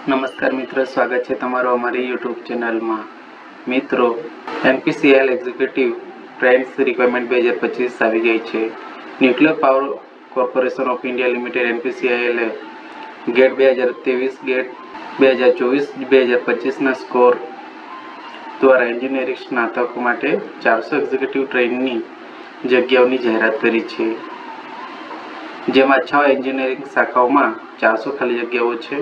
નમસ્કાર મિત્રો, સ્વાગત છે તમારો અમારી યુટ્યુબ ચેનલમાં. મિત્રો, એનપીસીએલ એક્ઝિક્યુટિવ ટ્રેન્ડ્સ રિક્વાયરમેન્ટ 2025 આવી ગઈ છે. Nuclear power corporation of India limited NPCL GATE 2023 GATE 2024 2025ના સ્કોર દ્વારા એન્જિનિયરિંગ સ્નાતકો માટે 400 એક્ઝિક્યુટિવ ટ્રેનની જગ્યાઓની જાહેરાત કરી છે, જેમાં 6 એન્જિનિયરિંગ શાખાઓમાં 400 ખાલી જગ્યાઓ છે.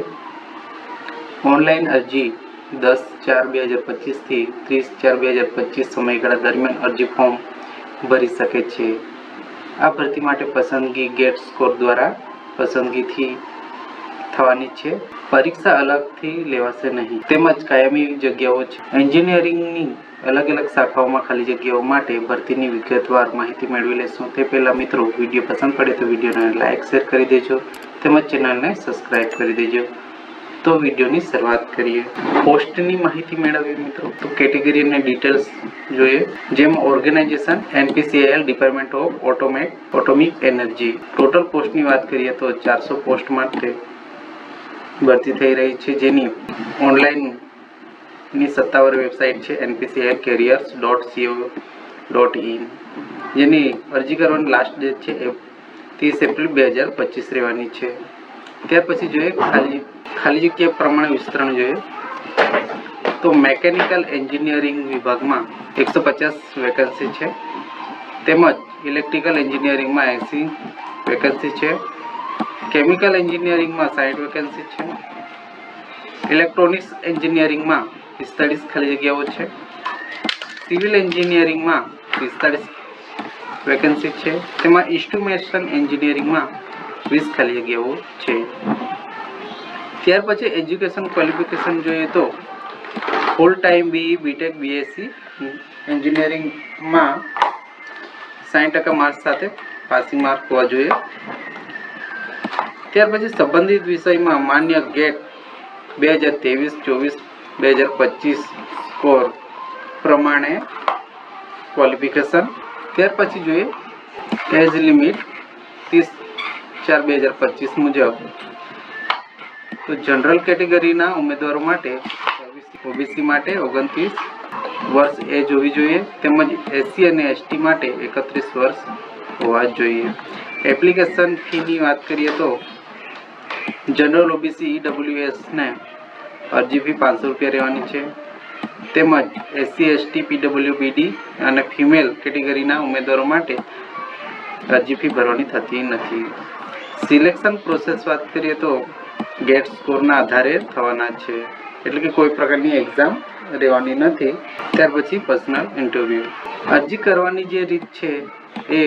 ઓનલાઈન અરજી 10/4/2025 થી 30/4/2025 સમયગાળા દરમિયાન અરજી ફોર્મ ભરી શકે છે. આ ભરતી માટે પસંદગી ગેટ સ્કોર દ્વારા પસંદગીથી થવાની છે. પરીક્ષા અલગથી લેવાશે નહીં, તેમજ કાયમી જગ્યાઓ છે. એન્જિનિયરિંગની અલગ અલગ શાખાઓમાં ખાલી જગ્યાઓ માટે ભરતીની વિગતવાર માહિતી મેળવી લેશું. તે પહેલાં મિત્રો, વિડીયો પસંદ પડે તો વિડીયોને લાઇક શેર કરી દેજો, તેમજ ચેનલને સબસ્ક્રાઇબ કરી દેજો. તો વિડીયોની શરૂઆત કરીએ. પોસ્ટની માહિતી મેળવીએ મિત્રો, તો કેટેગરી અને ડિટેલ્સ જોઈએ. જેમ organisation NPCL department of atomic energy. Total પોસ્ટની વાત કરીએ તો 400 પોસ્ટ માટે ભરતી થઈ રહી છે, જેની ઓનલાઈનની સત્તાવાર વેબસાઇટ છે npcelcareers.co.in, જેની અરજી કરવાની લાસ્ટ ડેટ છે 30 એપ્રિલ 2025 રહેવાની છે. ત્યાર પછી જોઈએ ખાલી જગ્યા પ્રમાણે વિસ્તરણ જોઈએ તો મેકેનિકલ એન્જિનિયરિંગ વિભાગમાં 150 વેકેન્સી છે, તેમજ ઇલેક્ટ્રિકલ એન્જિનિયરિંગમાં 80 વેકેન્સી છે, કેમિકલ એન્જિનિયરિંગમાં 60 વેકેન્સી છે, ઇલેક્ટ્રોનિક્સ એન્જિનિયરિંગમાં 45 ખાલી જગ્યાઓ છે, સિવિલ એન્જિનિયરિંગમાં 45 વેકેન્સી છે, તેમાં ઇન્સ્ટ્રુમેન્ટેશન એન્જિનિયરિંગમાં 20 ખાલી જગ્યાઓ છે. ત્યાર પછી એજ્યુકેશન ક્વોલિફિકેશન જોઈએ તો full time BE BTech BSc એન્જિનિયરિંગમાં 60% માર્ક્સ સાથે પાસિંગ માર્ક હોવા જોઈએ. ત્યાર પછી સંબંધિત વિષયમાં માન્ય ગેટ 2023-24-2025 સ્કોર પ્રમાણે ક્વોલિફિકેશન. ત્યાર પછી જોઈએ એજ લિમિટ 30/4/2025 મુજબ. તો જનરલ કેટેગરીના ઉમેદવારો માટે ઓબીસી માટે 29 વર્ષ એજ હોવી જોઈએ, તેમજ એસસી અને એસટી માટે 31 વર્ષ હોવા જોઈએ. એપ્લિકેશન ફીની વાત કરીએ તો જનરલ ઓબીસી ઈડબ્લ્યુએસને અરજી ફી 500 રૂપિયા રહેવાની છે, તેમજ એસસી એસટી પીડબ્લ્યુબીડી અને ફિમેલ કેટેગરીના ઉમેદવારો માટે અરજી ફી ભરવાની થતી નથી. સિલેક્શન પ્રોસેસ વાત કરીએ તો ગેટ સ્કોરના આધારે થવાના છે, એટલે કે કોઈ પ્રકારની એક્ઝામ રહેવાની નથી. ત્યાર પછી પર્સનલ ઇન્ટરવ્યૂ. અરજી કરવાની જે રીત છે એ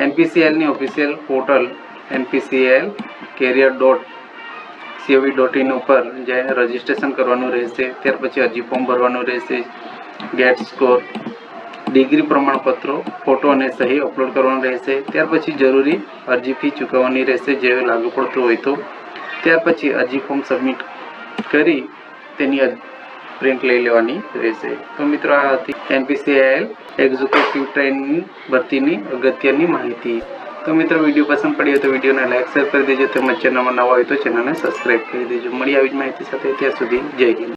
એનપીસીએલની ઓફિશિયલ પોર્ટલ npcelcareer.co.in ઉપર જઈને રજિસ્ટ્રેશન કરવાનું રહેશે. ત્યાર પછી અરજી ફોર્મ ભરવાનું રહેશે. ગેટ સ્કોર, ડિગ્રી પ્રમાણપત્રો, ફોટો અને સહી અપલોડ કરવાનું રહેશે. ત્યાર પછી જરૂરી અરજી ફી ચૂકવવાની રહેશે જે લાગુ પડતું હોય તો. ત્યાર પછી અરજી ફોર્મ સબમિટ કરી તેની પ્રિન્ટ લઈ લેવાની રહેશે. તો મિત્રો, આ હતી એનપીસીએલ એક્ઝિક્યુટિવ ટ્રેનની ભરતીની અગત્યની માહિતી. તો મિત્રો, વિડીયો પસંદ પડ્યો તો વિડીયોને લાઈક શેર કરી દેજો, તેમજ ચેનલમાં નવા હોય તો ચેનલને સબસ્ક્રાઈબ કરી દેજો. મળી આવી જ માહિતી સાથે. ત્યાં સુધી જય હિન્દ.